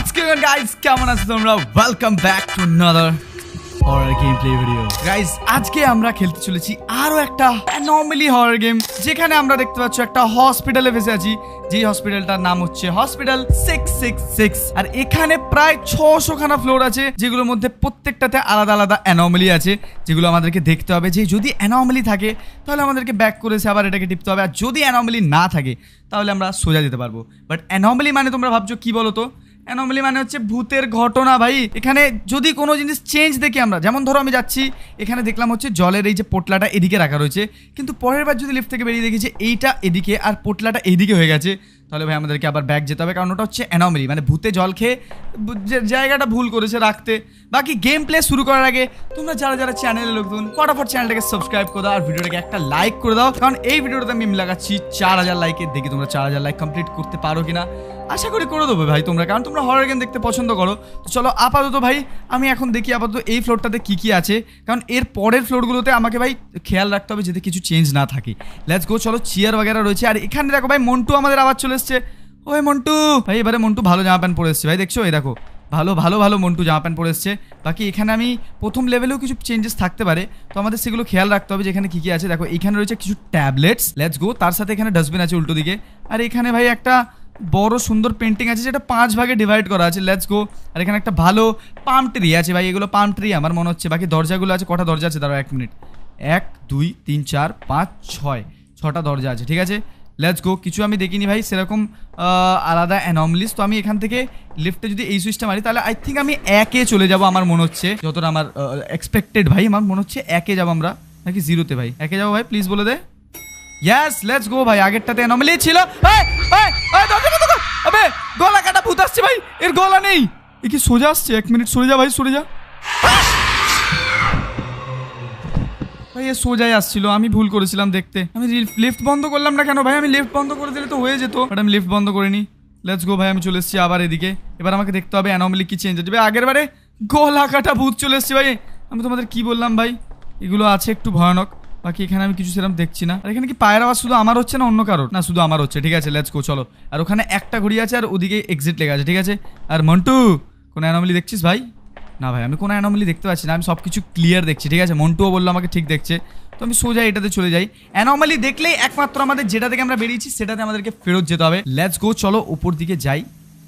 What's going on guys? কেমন আছো তোমরা? Welcome back to another horror gameplay video. Guys, আজকে আমরা খেলতে চলেছি আরো একটা anomaly horror game যেখানে আমরা দেখতে পাচ্ছি একটা হসপিটালে ফেসে আছি। যে হসপিটালটার নাম হচ্ছে হসপিটাল 666 আর এখানে প্রায় 600 খানা ফ্লোর আছে যেগুলোর মধ্যে প্রত্যেকটাতে আলাদা আলাদা anomaly আছে যেগুলো আমাদেরকে দেখতে হবে। যে যদি anomaly থাকে তাহলে আমাদেরকে ব্যাক করেছে আবার এটাকে টিপতে হবে, আর যদি anomaly না থাকে তাহলে আমরা সোজা যেতে পারবো। বাট anomaly মানে তোমরা ভাবছো কি বলো তো? অ্যানোমালি মানে হচ্ছে ভূতের ঘটনা ভাই। এখানে যদি কোনো জিনিস চেঞ্জ দেখি আমরা, যেমন ধরো আমি যাচ্ছি এখানে দেখলাম হচ্ছে জলের এই যে পোটলাটা এদিকে রাখা রয়েছে, কিন্তু পরের বার যদি লিফট থেকে বেরিয়ে দেখি যে এইটা এদিকে আর পোটলাটা এইদিকে হয়ে গেছে, তাহলে ভাই আমাদেরকে আবার ব্যাক যেতে হবে, কারণ ওটা হচ্ছে অ্যানোমালি মানে ভূতে জল খেয়ে জায়গাটা ভুল করেছে রাখতে। বাকি গেম প্লে শুরু করার আগে তোমরা যারা যারা চ্যানেলে নতুন ফটাফট চ্যানেলটাকে সাবস্ক্রাইব করে দাও আর ভিডিওটাকে একটা লাইক করে দাও, কারণ এই ভিডিওটাতে আমি লাগাচ্ছি 4000 লাইকের। দেখি তোমরা 4000 লাইক কমপ্লিট করতে পারো কিনা, আশা করি করে দেবো ভাই তোমরা, কারণ তোমরা হরর গেম দেখতে পছন্দ করো। তো চলো আপাতত ভাই আমি এখন দেখি আপাতত এই ফ্লোরটাতে কি কি আছে, কারণ এর পরের ফ্লোরগুলোতে আমাকে ভাই খেয়াল রাখতে হবে যাতে কিছু চেঞ্জ না থাকে। Let's go. চলো চেয়ার वगैरह রয়েছে, আর এখানে দেখো ভাই মন্টু আমাদের আওয়াজ চলে এসছে। ওই মন্টু ভাই, এবারে মন্টু ভালো জামা প্যান্ট পরে এসছে ভাই, দেখছো? এই দেখো ভালো ভালো ভালো মন্টু জামা প্যান্ট পরে এসছে। বাকি এখানে আমি প্রথম লেভেলেও কিছু চেঞ্জেস থাকতে পারে, তো আমাদের সেগুলো খেয়াল রাখতে হবে যে এখানে কী কী আছে। দেখো এখানে রয়েছে কিছু ট্যাবলেটস, লেটস গো। তার সাথে এখানে ডাস্টবিন আছে উল্টো দিকে, আর এখানে ভাই একটা বড় সুন্দর পেন্টিং আছে যেটা 5 ভাগে ডিভাইড করা আছে, লেটস গো। আর এখানে একটা ভালো পাম ট্রি আছে ভাই, এগুলো পাম ট্রি আমার মনে হচ্ছে। বাকি দরজাগুলো আছে, কটা দরজা আছে দাঁড়াও 1 মিনিট, 1 2 3 4 5 6টা দরজা আছে, ঠিক আছে লেটস গো। কিছু আমি দেখিনি ভাই সেরকম আলাদা অ্যানোমালিস। তো আমি এখান থেকে লিফটে যদি এই সুইচটা মারি তাহলে আই থিঙ্ক আমি 1-এ চলে যাব আমার মনে হচ্ছে, যতটা আমার এক্সপেক্টেড ভাই। আমার মনে হচ্ছে 1-এ যাবো আমরা, নাকি 0-তে ভাই? 1-এ যাবো ভাই, প্লিজ বলে দে। ইয়েস লেটস গো ভাই। আগেরটাতে অ্যানোমালি ছিল। আবে গলা কাটা ভূত আসছে ভাই, এর গলা নেই, এ কি সোজা আসছে? 1 মিনিট সরে যা ভাই, সরে যা ভাই। এ সোজাই আসছিল, আমি ভুল করেছিলাম দেখতে। আমি লিফট বন্ধ করলাম না কেন ভাই? আমি লিফট বন্ধ করে দিলে তো হয়ে যেত, বাট আমি লিফট বন্ধ করিনি। লেটস গো ভাই, আমি চলে এসেছি আবার এদিকে। এবার আমাকে দেখতে হবে অ্যানোমালি কি চেঞ্জ হচ্ছে। আগের বারে গলা কাটা ভূত চলে এসেছে ভাই, আমি তোমাদের কি বললাম ভাই, এগুলো আছে একটু ভয়ানক। বাকি এখানে আমি কিছু সেরকম দেখছি না। আর এখানে কি পায়ের আওয়াজ শুধু আমার হচ্ছে না অন্য কারোর? না, শুধু আমার হচ্ছে, ঠিক আছে লেটস গো চলো। আর ওখানে একটা ঘড়ি আছে আর ওদিকে এক্সিট লেখা আছে, ঠিক আছে। আর মন্টু কোনো অ্যানোমালি দেখছিস ভাই? না ভাই আমি কোনো অ্যানোমালি দেখতে পাচ্ছি না, আমি সব কিছু ক্লিয়ার দেখছি, ঠিক আছে। মন্টুও বললো আমাকে ঠিক দেখছে, তো আমি সোজা এটাতে চলে যাই। অ্যানোমালি দেখলেই একমাত্র আমাদের যেটা থেকে আমরা বেরিয়েছি সেটাতে আমাদেরকে ফেরত যেতে হবে। লেটস গো চলো উপর দিকে যাই,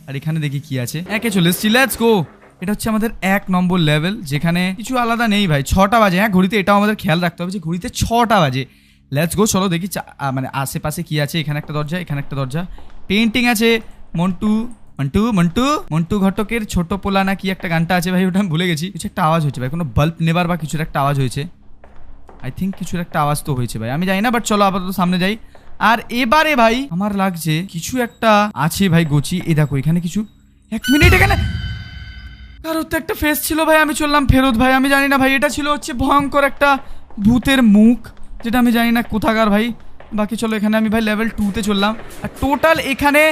আর এখানে দেখি কি আছে। 1-এ চলে এসেছি, লেটস গো। এটা হচ্ছে আমাদের 1 নম্বর লেভেল, যেখানে কিছু আলাদা নেই ভাই। 6টা বাজে, হ্যাঁ ঘড়িতে এটাও আমাদের খেয়াল রাখতে হবে যে ঘড়িতে 6টা বাজে। লেটস গো চলো দেখি মানে আশেপাশে কি আছে। এখানে একটা দরজা, এখানে একটা দরজা, পেন্টিং আছে। মন্টু মন্টু মন্টু মন্টু ঘটকের ছোট পোলা না কি একটা গানটা আছে ভাই, ওটা আমি ভুলে গেছি। কিছু একটা আওয়াজ হয়েছে ভাই, কোনো বাল্ব নেবার বা কিছুর একটা আওয়াজ হয়েছে। আই থিঙ্ক কিছুর একটা আওয়াজ তো হয়েছে ভাই, আমি জানি না, বাট চলো আপাতত সামনে যাই। আর এবারে ভাই আমার লাগছে কিছু একটা আছে ভাই গোছি। এই দেখো এখানে কিছু, 1 মিনিট, এখানে কারোর তো একটা ফেস ছিল ভাই, আমি চললাম ফেরত ভাই। আমি জানি না ভাই, এটা ছিল হচ্ছে ভয়ঙ্কর একটা ভূতের মুখ, যেটা আমি জানি না কোথাকার ভাই। বাকি চলো এখানে আমি ভাই লেভেল 2-তে চললাম। আর টোটাল এখানে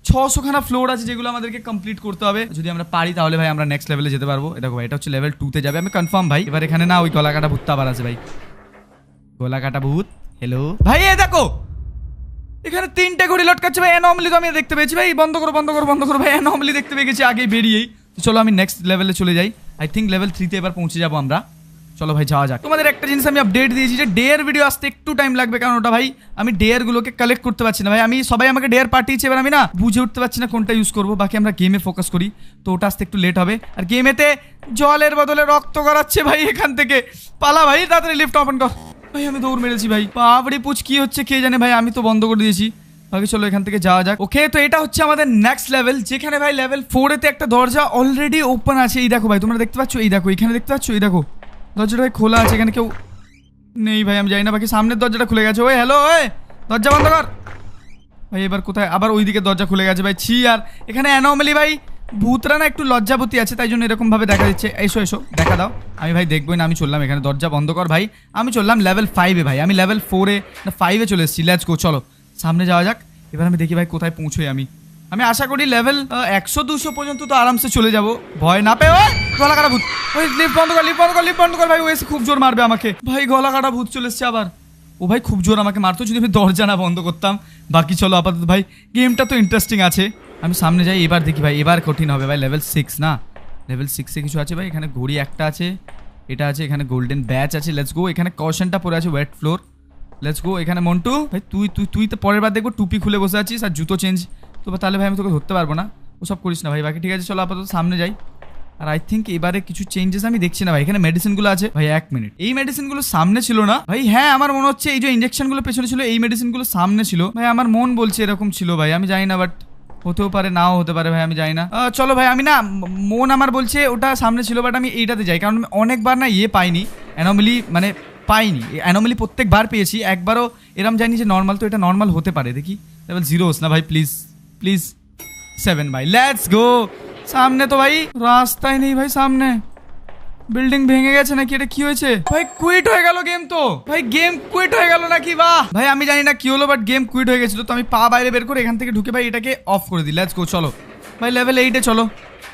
600 খানা ফ্লোর আছে যেগুলো আমাদেরকে কমপ্লিট করতে হবে। যদি আমরা পারি তাহলে ভাই আমরা নেক্সট লেভেলে যেতে পারবো। দেখো ভাই এটা হচ্ছে লেভেল 2-তে যাবে, আমি কনফার্ম ভাই। এবার এখানে না ওই গলা কাটা ভূতটা আবার আছে ভাই, গলা কাটা ভূত। হ্যালো ভাই, এ দেখো এখানে 3টে ঘড়ি লটকাচ্ছে ভাই। অ্যানোমালি তো আমি দেখতে পেয়েছি ভাই, বন্ধ করো বন্ধ করো বন্ধ করো ভাই। অ্যানোমালি দেখতে পেয়ে গেছি আগেই বেরিয়েই। তো চলো আমি নেক্সট লেভেলে চলে যাই। আই থিঙ্ক লেভেল 3-তে এবার পৌঁছে যাবো আমরা। চলো ভাই যাওয়া যাক। তোমাদের একটা জিনিস আমি আপডেট দিয়েছি যে ডেয়ার ভিডিও আসতে একটু টাইম লাগবে, কারণ ওটা ভাই আমি ডেয়ারগুলোকে কালেক্ট করতে পারছি না ভাই। আমি সবাই আমাকে ডেয়ার পাঠিয়েছে, এবার আমি না বুঝে উঠতে পারছি না কোনটা ইউজ করবো। বাকি আমরা গেমে ফোকাস করি, তো ওটা আসতে একটু লেট হবে। আর গেমেতে জলের বদলে রক্ত করাচ্ছে ভাই। এখান থেকে পালা ভাই, তাড়াতাড়ি লিফট ওপেন কর ভাই। আমি দৌড় মেরেছি ভাই, বাবড়ি পুচ কি হচ্ছে কে জানে ভাই, আমি তো বন্ধ করে দিয়েছি। বাকি চলো এখান থেকে যাওয়া যাক। ওকে, তো এটা হচ্ছে আমাদের নেক্সট লেভেল, যেখানে ভাই লেভেল 4-এতে একটা দরজা অলরেডি ওপেন আছে। এই দেখো ভাই, তোমরা দেখতে পাচ্ছ? এই দেখো এখানে দেখতে পাচ্ছ? এই দেখো দরজাটা ভাই খোলা আছে, এখানে কেউ নেই ভাই, আমি জানি না। বাকি সামনের দরজাটা খুলে গেছে। ওই হ্যালো, ওই দরজা বন্ধ কর ভাই। এবার কোথায়? আবার ওইদিকে দরজা খুলে গেছে ভাই, ছি। আর এখানে অ্যানোমালি ভাই, ভূতরা না একটু লজ্জাবতী আছে, তাই জন্য এরকম ভাবে দেখা দিচ্ছে। এসো এসো দেখা দাও। আমি ভাই দেখবোই না, আমি চললাম এখানে। দরজা বন্ধ কর ভাই। আমি চললাম লেভেল 5-এ ভাই, আমি লেভেল 4-এ না 5-এ চলে এসেছি। লেটস গো চলো সামনে যাওয়া যাক। এবার আমি দেখি ভাই কোথায় পৌঁছোই। আমি আশা করি লেভেল 100-200 পর্যন্ত তো আরামসে চলে যাবো, ভয় না পেয়ে। ওই গলা কাটা ভূত, ওই লিফট বন্ধ কর, লিফট বন্ধ কর, লিফট বন্ধ কর ভাই। ও এসে খুব জোর মারবে আমাকে ভাই। গলা কাটা ভূত চলে এসছে আবার। ও ভাই খুব জোর আমাকে মারতো যদি আমি দরজা না বন্ধ করতাম। বাকি চলো আপাতত ভাই, গেমটা তো ইন্টারেস্টিং আছে। আমি সামনে যাই, এবার দেখি ভাই, এবার কঠিন হবে ভাই। লেভেল 6 না, লেভেল 6 এ কিছু আছে ভাই। এখানে ঘড়ি একটা আছে, এটা আছে, এখানে গোল্ডেন ব্যাচ আছে। Let's go. এখানে কশনটা পড়ে আছে, ওয়েট ফ্লোর। Let's go. এখানে মন্টু ভাই, তুই তো পরের বার দেখবো টুপি খুলে বসে আছিস আর জুতো চেঞ্জ, তো তাহলে ভাই আমি তোকে ধরতে পারবো না। ওসব করিস না ভাই। বাকি ঠিক আছে, চলো আপাতত সামনে যাই। আর আই থিঙ্ক এবারে কিছু চেঞ্জেস আমি দেখছি না ভাই। এখানে মেডিসিনগুলো আছে ভাই, 1 মিনিট, এই মেডিসিনগুলো সামনে ছিল না ভাই? হ্যাঁ, আমার মনে হচ্ছে এই যে ইনজেকশনগুলো পেছনে ছিল, এই মেডিসিনগুলো সামনে ছিল ভাই। আমার মন বলছে এরকম ছিল ভাই, আমি জানি না, বাট হতেও পারে, নাও হতে পারে ভাই, আমি জানি না। চলো ভাই, আমি না, মন আমার বলছে ওটা সামনে ছিল, বাট আমি এইটাতে যাই, কারণ অনেকবার না পাইনি অ্যানোমালি, মানে পাইনি অ্যানোমালি, প্রত্যেকবার পেয়েছি। একবারও এরম জানি যে নর্মাল, তো এটা নর্মাল হতে পারে। দেখি লেভেল 0 না ভাই, প্লিজ প্লিজ 7 ভাই। Let's go. সামনে তো ভাই রাস্তাই নেই ভাই, সামনে বিল্ডিং ভেঙে গেছে নাকি? এটা কি হয়েছে ভাই? কুইট হয়ে গেল গেম, তো ভাই গেম কুইট হয়ে গেল নাকি? বাহ ভাই, আমি জানি না কি হলো, বাট গেম কুইট হয়ে গেছিল। তো আমি পা বাইরে বের করে এখান থেকে ঢুকে ভাই এটাকে অফ করে দিই। Let's go. চলো ভাই লেভেল 8 এ চলো।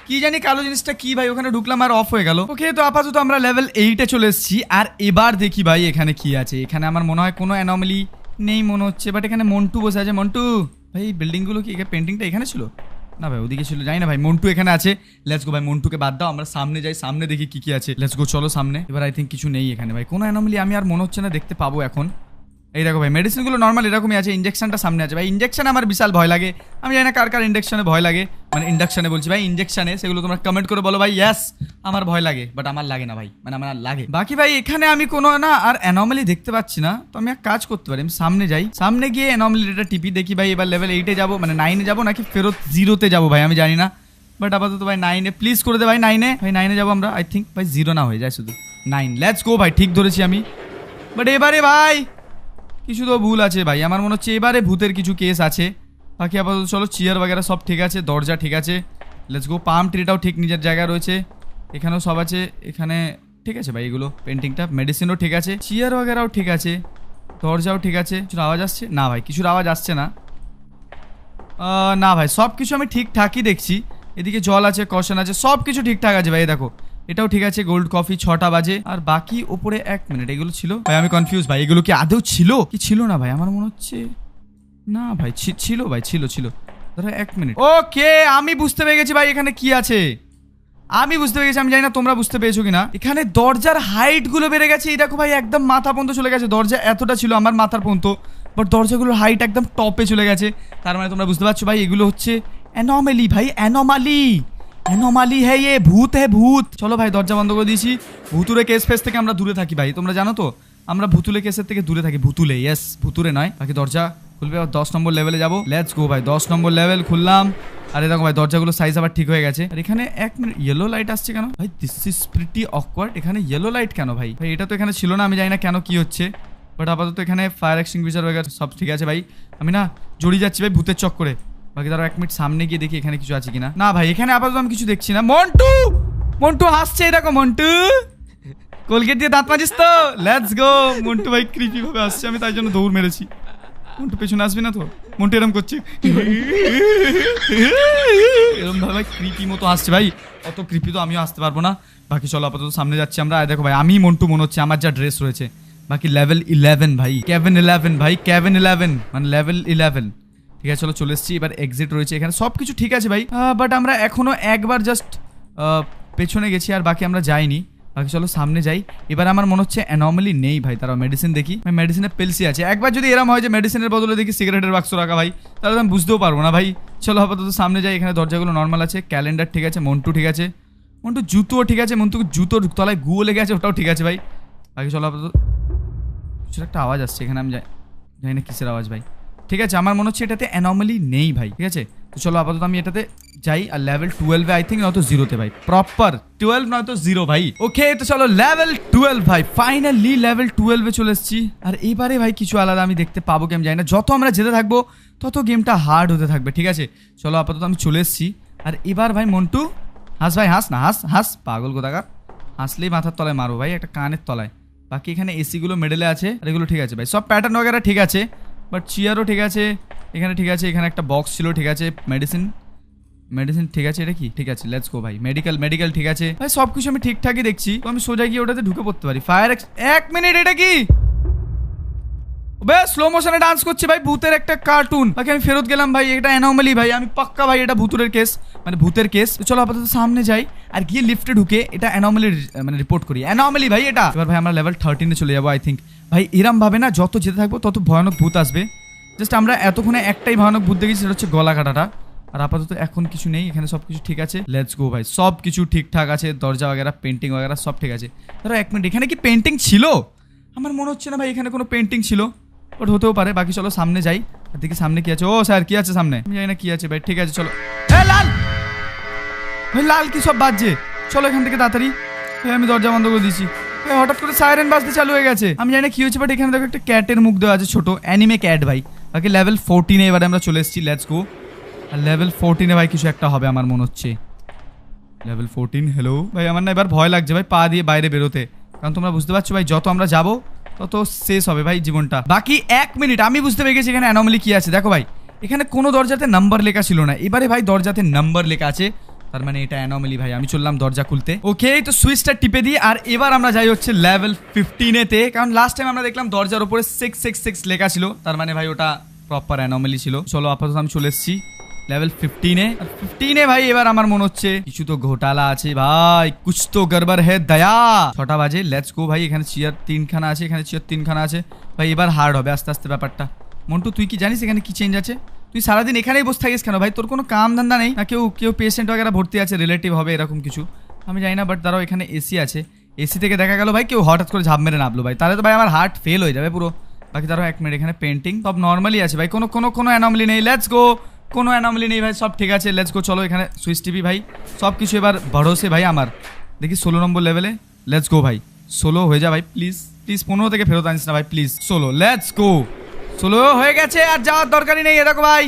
কি জানি কালো জিনিসটা কি ভাই, ওখানে ঢুকলাম আর অফ হয়ে গেল। ওকে, তো আপাতত আমরা লেভেল 8 এ চলে এসেছি। আর এবার দেখি ভাই এখানে কি আছে। এখানে আমার মনে হয় কোনো অ্যানোমালি নেই মনে হচ্ছে, বাট এখানে মন্টু বসে আছে। মন্টু ভাই, বিল্ডিংগুলো কি, পেন্টিংটা এখানে ছিল না ভাই? ওদিকে ছিল, জানি না ভাই। মন্টু এখানে আছে। লেটস গো ভাই, মন্টুকে বাদ দাও, আমরা সামনে যাই, সামনে দেখি কি কি আছে। লেটস গো, চলো সামনে। এবার আই থিঙ্ক কিছু নেই এখানে ভাই, কোনো অ্যানোমালি আমি আর মনে হচ্ছে না দেখতে পাবো এখন। এই দেখো ভাই, মেডিসিনগুলো নর্মাল এরকমই আছে। ইঞ্জেকশনটা সামনে আছে ভাই। ইঞ্জেকশনে আমার বিশাল ভয় লাগে। আমি জানি না কার কার ইঞ্জেকশনে ভয় লাগে, মানে ইন্ডাকশনে বলছি ভাই, ইঞ্জেকশনে, সেগুলো তোমরা কমেন্ট করে বলো ভাই। ইয়েস, আমার ভয় লাগে, বাট আমার লাগে না ভাই, মানে আমার লাগে। বাকি ভাই এখানে আমি কোনো না আর অ্যানোমালি দেখতে পাচ্ছি না, তো আমি এক কাজ করতে পারি, আমি সামনে যাই, সামনে গিয়ে অ্যানোমালিটা টিপি দেখি ভাই। এবার লেভেল 8 এ যাবো, মানে 9 এ যাবো নাকি ফেরত 0-তে যাবো ভাই, আমি জানি না। বাট আপাতত ভাই 9 এ প্লিজ করে দে ভাই। 9 এ ভাই, 9 এ যাবো আমরা। আই থিঙ্ক ভাই 0 না হয়ে যায় শুধু 9। লেটস গো ভাই, ঠিক ধরেছি আমি। বাট এবারে ভাই কিছু তো ভুল আছে ভাই, আমার মনে হচ্ছে এবারে ভূতের কিছু কেস আছে। বাকি আপাতত চলো, চেয়ার वगैरह সব ঠিক আছে, দরজা ঠিক আছে। Let's go. পাম ট্রিটাও ঠিক নিজের জায়গায় রয়েছে, এখানেও সব আছে। এখানে ঠিক আছে ভাই, এগুলো পেন্টিংটা, মেডিসিনও ঠিক আছে, চেয়ার वगैरहও ঠিক আছে, দরজাও ঠিক আছে। কিছুর আওয়াজ আসছে না ভাই? কিছুর আওয়াজ আসছে না, না ভাই, সব কিছু আমি ঠিকঠাকই দেখছি। এদিকে জল আছে, কশন আছে, সব কিছু ঠিকঠাক আছে ভাই। দেখো এটাও ঠিক আছে, গোল্ড কফি 6টা বাজে। আর বাকি উপরে 1 মিনিট, এগুলো ছিল ভাই? আমি কনফিউজ ভাই, এগুলো কি আদৌ ছিল কি ছিল না ভাই? আমার মনে হচ্ছে না ভাই, ছিল ভাই, ছিল। ধরো 1 মিনিট। ওকে, আমি বুঝতে পেরে গেছি ভাই এখানে কি আছে। আমি বুঝতে পেরে গেছি, আমি জানি না তোমরা বুঝতে পেরেছো কিনা। এখানে দরজার হাইট গুলো বেড়ে গেছে। এই দেখো ভাই, একদম মাথা পর্যন্ত চলে গেছে। দরজা এতটা ছিল আমার মাথার পর্যন্ত, বাট দরজাগুলোর হাইট একদম টপে চলে গেছে। তার মানে তোমরা বুঝতে পারছো ভাই, এগুলো হচ্ছে অ্যানোমালি ভাই, অ্যানোমালি হ্যাঁ, ये ভূত হ্যাঁ, ভূত। চলো ভাই, দরজা বন্ধ করে দিয়েছি। ভুতুরে কেস ফেস থেকে আমরা দূরে থাকি ভাই, তোমরা জানো তো, আমরা ভুতুলে কেসের থেকে দূরে থাকি। ভুতুলে, ইয়েস, ভুতুরে নয়। বাকি দরজা খুলবে, 10 নম্বর লেভেলে যাবো। লেটস গো ভাই, 10 নম্বর লেভেল খুললাম। আরে দেখো ভাই, দরজাগুলো সাইজ আবার ঠিক হয়ে গেছে। আর এখানে 1 মিনিট, ইয়েলো লাইট আসছে কেন ভাই? This is pretty awkward. এখানে ইয়েলো লাইট কেন ভাই? ভাই এটা তো এখানে ছিল না, আমি জানি না কেন কি হচ্ছে। বাট আপাতত এখানে ফায়ার এক্সটিংগুইশার वगैरह সব ঠিক আছে ভাই। আমি না জড়িয়ে যাচ্ছি ভাই ভূতের চক্করে। বাকি তারা 1 মিনিট সামনে গিয়ে দেখি এখানে কিছু আছে কিনা। না ভাই, এখানে আপাতত আমি কিছু দেখছি না। মন্টু হাসছে, দেখো মন্টু কোলগেট দিয়ে দাঁত মাজিস তো। Let's go. মন্টু ভাই ক্রিপি ভাবে আসছে, আমি তাই জন্য দৌড় মেরেছি। মন্টু পেছনে আসবি না তো? মন্টু এরম করছে, এরম ভাবে ক্রিপি মতো আসছে ভাই। অত ক্রিপি তো আমিও আসতে পারবো না। বাকি চলো আপাতত সামনে যাচ্ছি আমরা। দেখো ভাই, আমি মন্টু মনে হচ্ছে, আমার যা ড্রেস রয়েছে। বাকি লেভেল 11 ভাই, কেভেন 11 ভাই, কেভেন 11 মানে লেভেল 11। ঠিক আছে, চলো চলে এসেছি। এবার এক্সিট রয়েছে এখানে, সব কিছু ঠিক আছে ভাই। বাট আমরা এখনো একবার জাস্ট পেছনে গেছি, আর বাকি আমরা যাইনি। বাকি চলো সামনে যাই। এবার আমার মনে হচ্ছে অ্যানোমালি নেই ভাই। তারা মেডিসিন দেখি, মেডিসিনের পেলসি আছে। একবার যদি এরম হয় যে মেডিসিনের বদলে দেখি সিগারেটের বাক্স রাখা ভাই, তাহলে আমি বুঝতেও পারবো না ভাই। চলো আপাতত সামনে যাই। এখানে দরজাগুলো নর্মাল আছে, ক্যালেন্ডার ঠিক আছে, মন্টু ঠিক আছে, মন্টু জুতোও ঠিক আছে, মন্টু জুতোর তলায় গুও লেগে আছে, ওটাও ঠিক আছে ভাই। বাকি চলো আপাতত, কিছু একটা আওয়াজ আসছে এখানে, আমি জানি না কিসের আওয়াজ ভাই। ঠিক আছে, আমার মনে হচ্ছে এটাতে অ্যানোমালি নেই ভাই। ঠিক আছে, তো চলো আপাতত আমি এটাতে যাই। আর লেভেল 12 আই থিঙ্ক, নয়তো 0-তে ভাই, প্রপার 12 নয়তো 0 ভাই। ওকে, তো চলো লেভেল 12 ভাই, ফাইনালি লেভেল 12-এ চলে এসেছি। আর এইবারে ভাই কিছু আলাদা আমি দেখতে পাবো কি আমি জানি না। যত আমরা যেতে থাকবো তত গেমটা হার্ড হতে থাকবে। ঠিক আছে, চলো আপাতত আমি চলে এসেছি। আর এবার ভাই মন্টু হাস ভাই, হাস না, হাস পাগল কোথাকার। হাসলেই মাথার তলায় মারো ভাই, একটা কানের তলায়। বাকি এখানে এসিগুলো মেডেলে আছে, আর এগুলো ঠিক আছে ভাই, সব প্যাটার্ন वगैरह ঠিক আছে। বাট চেয়ারও ঠিক আছে, এখানে ঠিক আছে। এখানে একটা বক্স ছিল, ঠিক আছে। মেডিসিন ঠিক আছে। এটা কি ঠিক আছে? লেটস গো ভাই। মেডিকেল ঠিক আছে ভাই, সব কিছু আমি ঠিকঠাকই দেখছি। তো আমি সোজা গিয়ে ওটাতে ঢুকে পড়তে পারি। ফায়ার 1 মিনিট, এটা কি বে স্লো মোশনে ডান্স করছে ভাই, ভূতের একটা কার্টুন। বাকি আমি ফেরত গেলাম ভাই, এটা অ্যানোমালি ভাই, আমি পাক্কা ভাই এটা ভূতুরের কেস, মানে ভূতের কেস। তো চলো আপাতত সামনে যাই আর গিয়ে লিফটে ঢুকে এটা অ্যানোমালি মানে রিপোর্ট করি। অ্যানোমালি ভাই এটা। এবার ভাই আমরা লেভেল 13 এ চলে যাবো আই থিঙ্ক। ভাই এরম ভাবে না যত যেতে থাকবো তত ভয়ানক ভূত আসবে। জাস্ট আমরা এতক্ষণে একটাই ভয়ানক ভূত দেখেছি, সেটা হচ্ছে গলা কাটাটা। আর আপাতত এখন কিছু নেই এখানে, সব কিছু ঠিক আছে। লেটস গো ভাই, সব কিছু ঠিকঠাক আছে, দরজা वगैरह পেন্টিং वगैरह সব ঠিক আছে। ধরো এক মিনিট, এখানে কি পেন্টিং ছিল? আমার মনে হচ্ছে না ভাই এখানে কোনো পেন্টিং ছিল, বাট হতেও পারে। বাকি চলো সামনে যাই আর দেখি সামনে কি আছে। ও স্যার কি আছে সামনে? আমি জানি না কি আছে ভাই, ঠিক আছে চলো। এ লাল ভাই, লাল কি সব বাজছে? চলো এখান থেকে তাড়াতাড়ি। আমি দরজা বন্ধ করে দিয়েছি। হঠাৎ করে সাইরেন বাজতে চালু হয়ে গেছে, আমি জানি না কি হয়েছে, বাট এখানে দেখো একটা ক্যাটের মুখ দেওয়া আছে, ছোট অ্যানিমে ক্যাট ভাই। বাকি লেভেল 14 এবারে আমরা চলে এসেছি, লেটস গো। আর লেভেল 14 ভাই কিছু একটা হবে আমার মনে হচ্ছে। লেভেল 14, হ্যালো ভাই। আমার না এবার ভয় লাগছে ভাই পা দিয়ে বাইরে বেরোতে, কারণ তোমরা বুঝতে পারছো ভাই যত আমরা যাবো তত শেষ হবে ভাই জীবনটা। বাকি 1 মিনিট, আমি বুঝতে পেরে গেছি এখানে অ্যানোমালি কি আছে। দেখো ভাই এখানে কোনো দরজাতে নাম্বার লেখা ছিল না, এবারে ভাই দরজাতে নাম্বার লেখা আছে, তার মানে এটা অ্যানোমালি ভাই। আমি চললাম দরজা খুলতে। ওকে, তো সুইচটা টিপে দিই আর এবার আমরা যাই হচ্ছে লেভেল 15 তে, কারণ লাস্ট টাইম আমরা দেখলাম দরজার উপরে 666 লেখা ছিল, তার মানে ভাই ওটা প্রপার অ্যানোমালি ছিল। চলো আপাতত আমি চলে এসেছি লেভেল 15 এ। 15 ভাই এবার আমার মনে হচ্ছে কিছু তো ঘোটালা আছে ভাই, কুছ তো গড়বড় হে দয়া। 6টা বাজে, লেটস গো ভাই। এখানে চেয়ার 3খানা আছে, এখানে চেয়ার 3খানা আছে ভাই। এবার হার্ড হবে আস্তে আস্তে ব্যাপারটা। মন্টু তুই কি জানিস এখানে কি চেঞ্জ আছে? তুই সারাদিন এখানেই বসে থাকিস কেন ভাই? তোর কোনো কাম ধান্দা নেই না? কেউ পেশেন্ট वगैरह ভর্তি আছে, রিলেটিভ হবে এরকম কিছু, আমি জানি না। বাট দাঁড়াও, এখানে এসি আছে, এসি থেকে দেখা গেল ভাই কেউ হঠাৎ করে ঝাঁপ মেরে নামলো ভাই, তাহলে তো ভাই আমার হার্ট ফেল হয়ে যাবে পুরো। বাকি দাঁড়াও 1 মিনিট, এখানে পেন্টিং সব নর্মালি আছে ভাই, কোনো অ্যানোমালি নেই। লেটস গো, কোনো অ্যানোমালি নেই ভাই, সব ঠিক আছে। লেটস গো, চলো এখানে সুইচ টিভি ভাই, সব কিছু এবার ভরসে ভাই আমার। দেখি 16 নম্বর লেভেলে, লেটস গো ভাই। 16 হয়ে যা ভাই প্লিজ প্লিজ, 15 থেকে ফেরত আনিস না ভাই প্লিজ। 16, let's go. 16 হয়ে গেছে, আর যাওয়ার দরকারই নেই। দেখো ভাই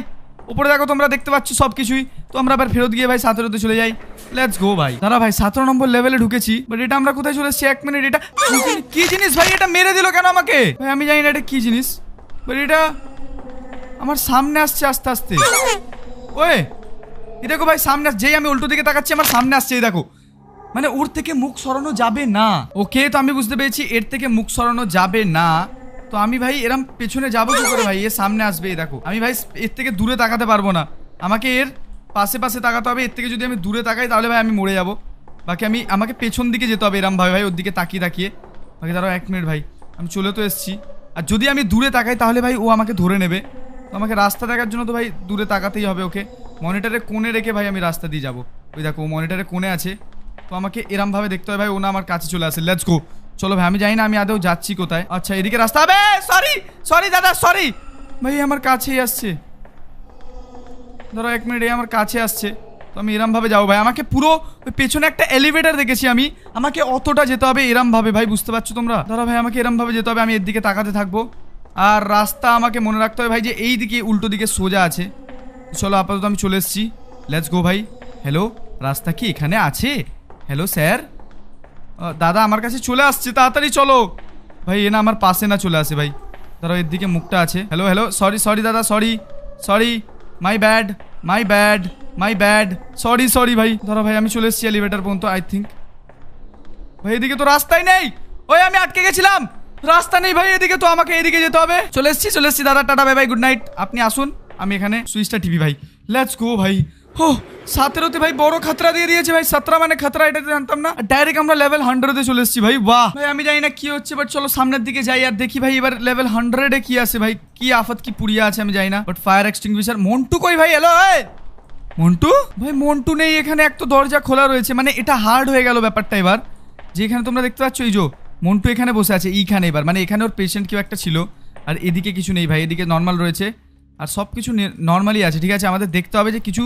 উপরে দেখো, তোমরা দেখতে পাচ্ছ সব কিছুই। তো আমরা আবার ফেরত গিয়ে ভাই 17তে চলে যাই। লেটস গো ভাই। দাঁড়া ভাই 17 নম্বর লেভেলে ঢুকেছি, বাট এটা আমরা কোথায় চলে এসেছি? 1 মিনিট, এটা কি জিনিস ভাই? এটা মেরে দিল কেন আমাকে ভাই? আমি জানি না এটা কি জিনিস, বাট এটা আমার সামনে আসছে আস্তে আস্তে। ওয়ে এই দেখো ভাই, সামনে যেই আমি উল্টো দিকে তাকাচ্ছি আমার সামনে আসছে, এই দেখো। মানে ওর থেকে মুখ সরানো যাবে না। ওকে, তো আমি বুঝতে পেরেছি এর থেকে মুখ সরানো যাবে না। তো আমি ভাই এরম পেছনে যাবো কি করে ভাই? এর সামনে আসবে, এই দেখো। আমি ভাই এর থেকে দূরে তাকাতে পারবো না, আমাকে এর পাশে পাশে তাকাতে হবে। এর থেকে যদি আমি দূরে তাকাই তাহলে ভাই আমি মরে যাবো। বাকি আমাকে পেছন দিকে যেতে হবে এরম ভাই ওর দিকে তাকিয়ে তাকিয়ে। বাকি দাঁড়াও 1 মিনিট ভাই, আমি চলে তো এসেছি। আর যদি আমি দূরে তাকাই তাহলে ভাই ও আমাকে ধরে নেবে। তো আমাকে রাস্তা দেখার জন্য তো ভাই দূরে তাকাতেই হবে। ওকে, মনিটরের কোণে রেখে ভাই আমি রাস্তা দিয়ে যাবো। ওই দেখো মনিটরের কোণে আছে, তো আমাকে এরম ভাবে দেখতে হয় ভাই ও না আমার কাছে চলে আসে। লেটস গো, চলো ভাই। আমি জানি না আমি আদৌ যাচ্ছি কোথায়। আচ্ছা এদিকে রাস্তা হবে। সরি দাদা, সরি ভাই, আমার কাছেই আসছে। ধরো 1 মিনিট, আমার কাছে আসছে, তো আমি এরম ভাবে যাবো ভাই। আমাকে পুরো ওই পেছনে একটা এলিভেটর দেখেছি আমি, আমাকে অতটা যেতে হবে এরম ভাবে ভাই, বুঝতে পারছো তোমরা? ধরো ভাই আমাকে এরম ভাবে যেতে হবে, আমি এর দিকে তাকাতে থাকবো। আর রাস্তা আমাকে মনে রাখতে হবে ভাই যে এই দিকে উল্টো দিকে সোজা আছে। চলো আপাতত আমি চলে এসেছি, লেটস গো ভাই। হ্যালো, রাস্তা কি এখানে আছে? হ্যালো স্যার, দাদা আমার কাছে চলে আসছে, তাড়াতাড়ি চলো ভাই। এ না আমার পাশে না চলে আসে ভাই। ধরো এর দিকে মুখটা আছে। হ্যালো, সরি দাদা, সরি, মাই ব্যাড, সরি ভাই। ধরো ভাই আমি চলে এসেছি এলিভেটর পর্যন্ত আই থিঙ্ক। ভাই এদিকে তো রাস্তাই নেই, ওই আমি আটকে গেছিলাম, রাস্তা নেই ভাই এদিকে, তো আমাকে এদিকে যেতে হবে। চলে এসেছি দাদা, tata bye bye, good night. আপনি আসুন, আমি এখানে সুইচটা টিভি ভাই। লেটস গো ভাই। হো 17তে ভাই বড় খতরা দিয়ে দিয়েছে ভাই। 17 মানে খতরা, এটা জানতাম না। ডাইরেক্ট আমরা লেভেল 100-এ চলে এসেছি ভাই। বাহ ভাই, আমি জানি না কি হচ্ছে, বাট চলো সামনের দিকে যাই আর দেখি ভাই এবার লেভেল 100-এ কি আছে ভাই। কি আফত কি পুড়িয়া আছে আমি জানি না, বাট ফায়ার এক্সটিংগুইশার। মন্টু কই ভাই? হ্যালো মন্টু ভাই, মন্টু নেই এখানে। এক তো দরজা খোলা রয়েছে, মানে এটা হার্ড হয়ে গেল ব্যাপারটা এবার। যেখানে তোমরা দেখতে পাচ্ছ এই যে মন্টু এখানে বসে আছে এইখানে, এবার মানে এখানে ওর পেশেন্ট কেউ একটা ছিল। আর এদিকে কিছু নেই ভাই, এদিকে নর্মাল রয়েছে আর সব কিছু নর্মালি আছে। ঠিক আছে, আমাদের দেখতে হবে যে কিছু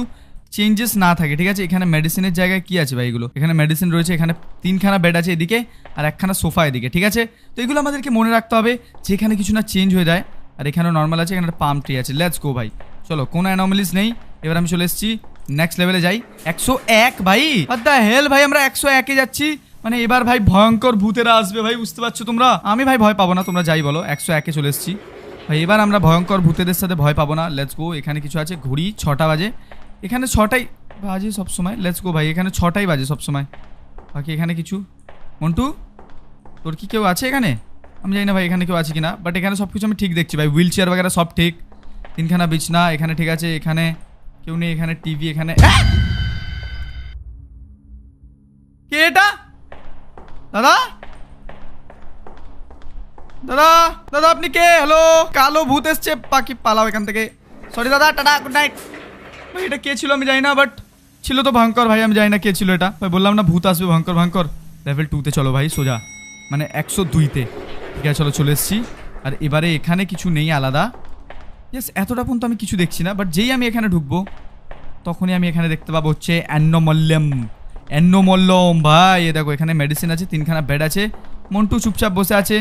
চেঞ্জেস না থাকে। ঠিক আছে, এখানে মেডিসিনের জায়গায় কি আছে ভাই? এগুলো এখানে মেডিসিন রয়েছে, এখানে 3খানা বেড আছে এদিকে, আর 1খানা সোফা এদিকে। ঠিক আছে, তো এগুলো আমাদেরকে মনে রাখতে হবে যে এখানে কিছু না চেঞ্জ হয়ে যায়। আর এখানেও নর্মাল আছে, এখানে একটা পাম ট্রি আছে। লেটস গো ভাই, চলো কোনো অ্যানোমালিস নেই। এবার আমি চলে এসেছি নেক্সট লেভেলে যাই। 101 ভাই, হোয়াট দ্য হেল ভাই, আমরা 101-এ যাচ্ছি। মানে এবার ভাই ভয়ঙ্কর ভূতেরা আসবে ভাই, বুঝতে পারছো তোমরা? আমি ভাই ভয় পাবো না, তোমরা যাই বলো। 101-এ চলে এসেছি ভাই, এবার আমরা ভয়ঙ্কর ভূতেদের সাথে ভয় পাবো না। Let's go. এখানে কিছু আছে, ঘড়ি 6টা বাজে, এখানে 6টাই বাজে সবসময়। লেটস গো ভাই, এখানে 6টাই বাজে সবসময়। বাকি এখানে কিছু। মন্টু তোর কি কেউ আছে এখানে? আমি জানি না ভাই এখানে কেউ আছে কিনা, বাট এখানে সবকিছু আমি ঠিক দেখছি ভাই। হুইল চেয়ার वगैरह সব ঠিক, তিনখানা বিছনা এখানে ঠিক আছে, এখানে কেউ নেই, এখানে টিভি, এখানে কে এটা? দাদা দাদা দাদা আপনি কে? হ্যালো, কালো ভূত এসছে, পাখি পালাও এখান থেকে। সরি দাদা, টাটা, গুড নাইট। ভাই এটা কে ছিল আমি জানি না, বাট ছিল তো ভয়ঙ্কর ভাই, আমি জানি না কে ছিল এটা ভাই। বললাম না ভূত আসবে ভয়ঙ্কর ভয়ঙ্কর। লেভেল 2 তে চলো ভাই, সোজা মানে 102 তে। ঠিক আছে চলো, চলে এসেছি। আর এবারে এখানে কিছু নেই আলাদা। ইয়েস, এতটা পর্যন্ত আমি কিছু দেখছি না, বাট যেই আমি এখানে ঢুকবো তখনই আমি এখানে দেখতে পাবো হচ্ছে অ্যানোমল্যম। অ্যানোমল্যম ভাই, এ দেখো এখানে মেডিসিন আছে, তিনখানা বেড আছে। মন্টু চুপচাপ বসে আছে।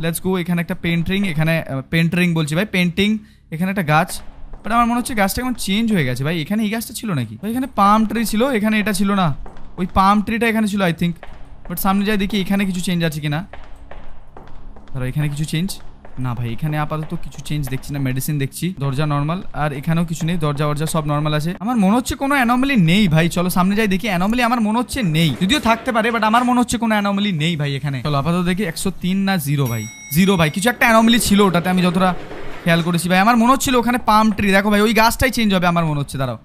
Let's go. এখানে একটা পেন্টিং, এখানে পেন্টিং বলছি ভাই, পেন্টিং। এখানে একটা গাছ, বাট আমার মনে হচ্ছে গাছটা এখন চেঞ্জ হয়ে গেছে ভাই। এখানে এই গাছটা ছিল নাকি ভাই? এখানে পাম ট্রি ছিল, এখানে এটা ছিল না। ওই পাম ট্রিটা এখানে ছিল আই থিঙ্ক, বাট সামনে যাই দেখি এখানে কিছু চেঞ্জ আছে কিনা। ধরো এখানে কিছু চেঞ্জ না ভাই, এখানে আপাতত কিছু চেঞ্জ দেখছি না। মেডিসিন দেখছি, দরজা নর্মাল, আর এখানেও কিছু নেই, দরজা ওরজা সব নর্মাল আছে। আমার মনে হচ্ছে কোনো অ্যানোমালি নেই ভাই। চলো সামনে যাই দেখি। অ্যানোমালি আমার মনে হচ্ছে নেই, যদিও থাকতে পারে, বাট আমার মনে হচ্ছে কোনো অ্যানোমালি নেই ভাই এখানে। চলো আপাতত দেখি। 103 না 0 ভাই? 0 ভাই, কিছু একটা অ্যানোমালি ছিল ওটাতে, আমি যতটা খেয়াল করেছি ভাই। আমার মনে হচ্ছিল ওখানে পাম ট্রি, দেখো ভাই ওই গাছটাই চেঞ্জ হবে আমার মনে হচ্ছে। দাঁড়াও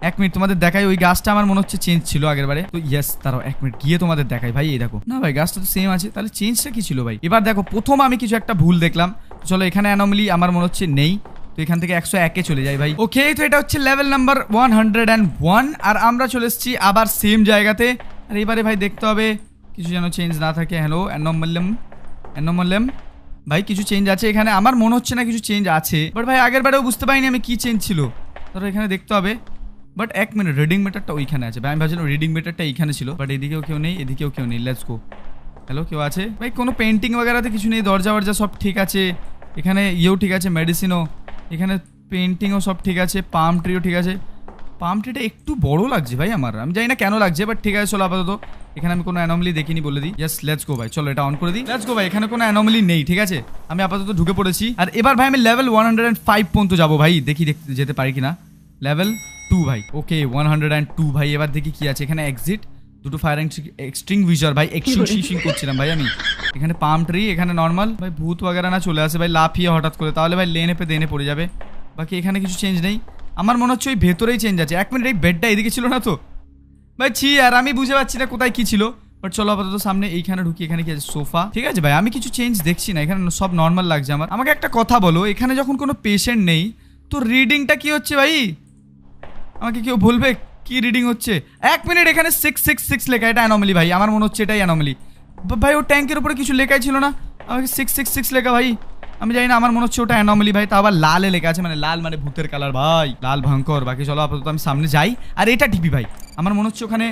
1 মিনিট তোমাদের দেখাই, ওই গাছটা আমার মনে হচ্ছে চেঞ্জ ছিল আগের বারে তো। ইয়েস, দাঁড়াও 1 মিনিট গিয়ে তোমাদের দেখাই ভাই। এই দেখো না ভাই, গাছটা তো সেম আছে, তাহলে চেঞ্জটা কি ছিল ভাই? এবার দেখো, প্রথম আমি কিছু একটা ভুল দেখলাম। চলো এখানে অ্যানোমালি আমার মনে হচ্ছে নেই, তো এখান থেকে 101-এ চলে যাই ভাই। ওকে, তো এটা হচ্ছে লেভেল নাম্বার 101, আর আমরা চলে এসেছি আবার সেম জায়গাতে। আর এবারে ভাই দেখতে হবে কিছু যেন চেঞ্জ না থাকে। হ্যালো অ্যানোমালিয়াম, অ্যানোমালিয়াম ভাই কিছু চেঞ্জ আছে এখানে? আমার মনে হচ্ছে না কিছু চেঞ্জ আছে, বাট ভাই আগের বারেও বুঝতে পারিনি আমি কি চেঞ্জ ছিল। ধরো এখানে দেখতে হবে, বাট 1 মিনিট, রিডিং মিটারটা ওইখানে আছে ভাই। আমি ভাবছিলাম রিডিং মিটারটা এইখানে ছিল, বাট এদিকেও কেউ নেই, এদিকেও কেউ নেই। Let's go. হ্যালো, কেউ আছে ভাই? কোনো পেন্টিং वगैरहতে কিছু নেই, দরজা ওরজা সব ঠিক আছে। এখানে ইয়েও ঠিক আছে, মেডিসিনও, এখানে পেন্টিংও সব ঠিক আছে, পাম ট্রিও ঠিক আছে। পাম ট্রিটা একটু বড় লাগছে ভাই আমার, আমি জানি না কেন লাগছে, বাট ঠিক আছে চলো আপাতত। এখানে আমি কোনো অ্যানোমালি দেখিনি বলে দিই। জাস্ট লেটস গো ভাই, চলো এটা অন করে দিই। লেটস গো ভাই, এখানে কোনো অ্যানোমালি নেই, ঠিক আছে? আমি আপাতত ঢুকে পড়েছি। আর এবার ভাই আমি লেভেল 105 পর্যন্ত যাবো ভাই, দেখি দেখতে যেতে পারি কিনা। লেভেল 2 ভাই। ওকে 102 ভাই। এবার দেখি কি আছে এখানে। এক্সিট, দুটো ফায়ার এক্সটিংগুইশার ভাই। এক্সটিং করছিলাম ভাই আমি। এখানে পাম ট্রি, এখানে নর্মাল। ভাই ভূত वगैरह না চলে আসে ভাই লাফিয়ে হঠাৎ করে, তাহলে ভাই লেনে পে দেনে পড়ে যাবে। বাকি এখানে কিছু চেঞ্জ নেই, আমার মনে হচ্ছে ওই ভেতরেই চেঞ্জ আছে। 1 মিনিট, এই বেডটা এদিকে ছিল না তো ভাই? ছি আর আমি বুঝে পাচ্ছি না কোথায় কি ছিল, বাট চলো আপাতত সামনে এইখানে ঢুকি। এখানে কি আছে? সোফা। ঠিক আছে ভাই, আমি কিছু চেঞ্জ দেখছি না এখানে, সব নর্মাল লাগছে আমার। আমাকে একটা কথা বলো, এখানে যখন কোনো পেশেন্ট নেই তো রিডিংটা কি হচ্ছে ভাই? আমাকে কেউ বলবে কি রিডিং হচ্ছে? 1 মিনিট, এখানে 666 লেখা, এটা অ্যানোমালি ভাই। আমার মনে হচ্ছে এটাই অ্যানোমালি ভাই। ও ট্যাঙ্কের উপরে কিছু লেখাই ছিল না, আমাকে 666 লেখা ভাই। আমি জানি না, আমার মনে হচ্ছে ওটা অ্যানোমালি ভাই। তা আবার লালে লেখা আছে, মানে লাল মানে ভূতের কালার ভাই, লাল ভয়ঙ্কর। বাকি চলো আপাতত আমি সামনে যাই। আর এটা টিপি ভাই, আমার মনে হচ্ছে ওখানে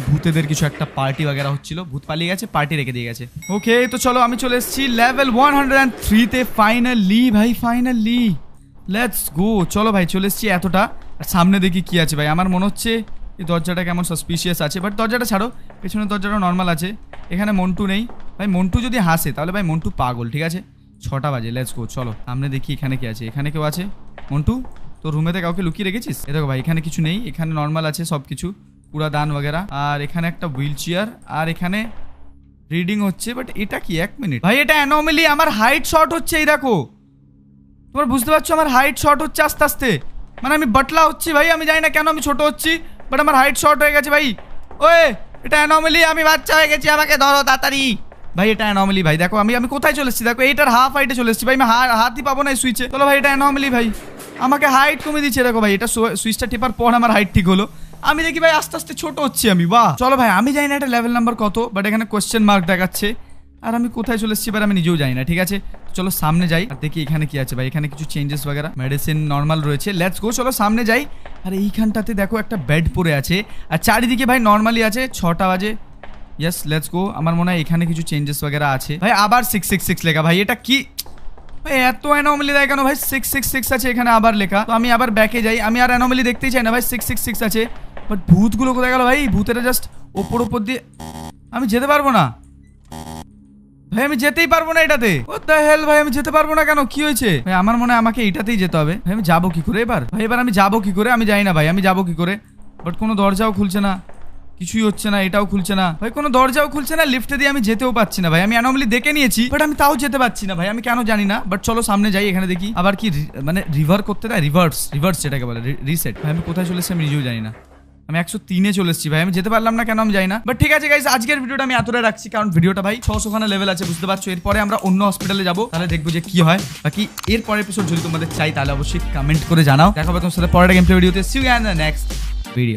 ভূতেদের কিছু একটা পার্টি वगैरह হচ্ছিল, ভূত পালিয়ে গেছে, পার্টি রেখে দিয়ে গেছে। ওকে, তো চলো আমি চলে এসেছি লেভেল 103 তে ফাইনালি ভাই, ফাইনালি। Let's go. চলো ভাই চলে এসেছি এতটা। আর সামনে দেখি কি আছে ভাই। আমার মনে হচ্ছে এই দরজাটা কেমন সাসপিশিয়াস আছে, বাট দরজাটা ছাড়ো, পেছনের দরজাটা নর্মাল আছে। এখানে মন্টু নেই ভাই। মন্টু যদি হাসে তাহলে ভাই মন্টু পাগল, ঠিক আছে? 6টা বাজে। Let's go. চলো সামনে দেখি এখানে কি আছে। এখানে কেউ আছে? মন্টু, তোর রুমেতে কাউকে লুকিয়ে রেখেছিস? এ দেখো ভাই, এখানে কিছু নেই, এখানে নর্মাল আছে সব কিছু, পুরা দান वगैरह। আর এখানে একটা হুইল চেয়ার, আর এখানে রিডিং হচ্ছে, বাট এটা কি? 1 মিনিট ভাই, এটা অ্যানোমালি। আমার হাইট শর্ট হচ্ছে, এই দেখো, তোমরা বুঝতে পারছো? আমার হাইট শর্ট হচ্ছে আস্তে আস্তে, মানে আমি বাটলা হচ্ছি ভাই। আমি জানি না কেন আমি ছোট হচ্ছি, বাট আমার হাইট শর্ট হয়ে গেছে ভাই। ওয়ে, এটা অ্যানোমালি, আমি বাচ্চা হয়ে গেছি, আমাকে ধরো তাড়াতাড়ি ভাই। এটা অ্যানোমালি ভাই। দেখো আমি কোথায় চলে এসেছি, দেখো এইটার হাফ হাইটে চলে এসেছি ভাই। আমি হাতই পাবো না এই সুইচে। চলো ভাই, এটা অ্যানোমালি ভাই, আমাকে হাইট কমে দিচ্ছে। দেখো ভাই, এটা সুইচটা টেপার পর আমার হাইট ঠিক হলো। আমি দেখি ভাই আস্তে আস্তে ছোট হচ্ছি আমি। বাহ, চলো ভাই, আমি জানি না এটা লেভেল নাম্বার কত, বাট এখানে কোয়েশ্চেন মার্ক দেখাচ্ছে। আর আমি কোথায় চলে এসেছি এবার আমি নিজেও জানি না। ঠিক আছে, চলো সামনে যাই আর দেখি এখানে কি আছে ভাই। এখানে কিছু চেঞ্জেস वगैरह, মেডিসিন নর্মাল রয়েছে। লেটস গো, চলো সামনে যাই। আর এইখানটাতে দেখো একটা বেড পড়ে আছে, আর চারিদিকে ভাই নর্মালি আছে। 6টা বাজে। Yes, let's go. আমার মনে হয় এখানে কিছু চেঞ্জেস वगैरह আছে ভাই। আবার 666 লেখা ভাই, এটা কি ভাই? এত অ্যানোমালি দেয় কেন ভাই? 666 আছে এখানে আবার লেখা। তো আমি আবার ব্যাকে যাই, আমি আর অ্যানোমালি দেখতেই চাই না ভাই। 666 আছে, বাট ভূতগুলো কোথায় গেল ভাই? ভূতেরা জাস্ট ওপর দিয়ে, আমি যেতে পারবো না ভাই, আমি যেতেই পারবো না এটাতে। হোয়াট দ্য হেল ভাই, আমি যেতে পারবো না কেন? কি হয়েছে ভাই? আমার মনে হয় আমাকে এটাতেই যেতে হবে ভাই। আমি যাবো কি করে এবার ভাই? এবার আমি যাবো কি করে? আমি জানি না ভাই, আমি যাবো কি করে? বাট কোনো দরজাও খুলছে না। কিছুই হচ্ছে না, এটাও খুলছে না ভাই, কোনো দরজাও খুলছে না, লিফটে দিয়ে আমি যেতেও পাচ্ছি না ভাই। আমি অ্যানোমালি দেখে নিয়েছি বাট আমি তাও যেতে পারছি না ভাই, আমি কেন জানি না। বাট চলো সামনে যাই, এখানে দেখি আবার কি মানে রিভার করতে দেয়, রিভার্স যেটাকে বলে রিসেট। ভাই আমি কোথায় চলে এসেছি আমি নিজেও জানি না, আমি 103-এ চলে এসেছি ভাই, আমি যেতে পারলাম না কেন আমি জানি না। বাট ঠিক আছে গাইস, আজকের ভিডিওটা আমি এতটাই রাখছি, কারণ ভিডিওটা ভাই 600 খানা লেভেল আছে, বুঝতে পারছো। এরপরে আমরা অন্য হসপিটালে যাবো, তাহলে দেখবো যে কি হয়। বাকি এর পরের এপিসোড যদি তোমাদের চাই তাহলে অবশ্যই কমেন্ট করে জানাও। দেখা হবে তোমার সাথে পরের গেম প্লে ভিডিওতে। See you in the next video.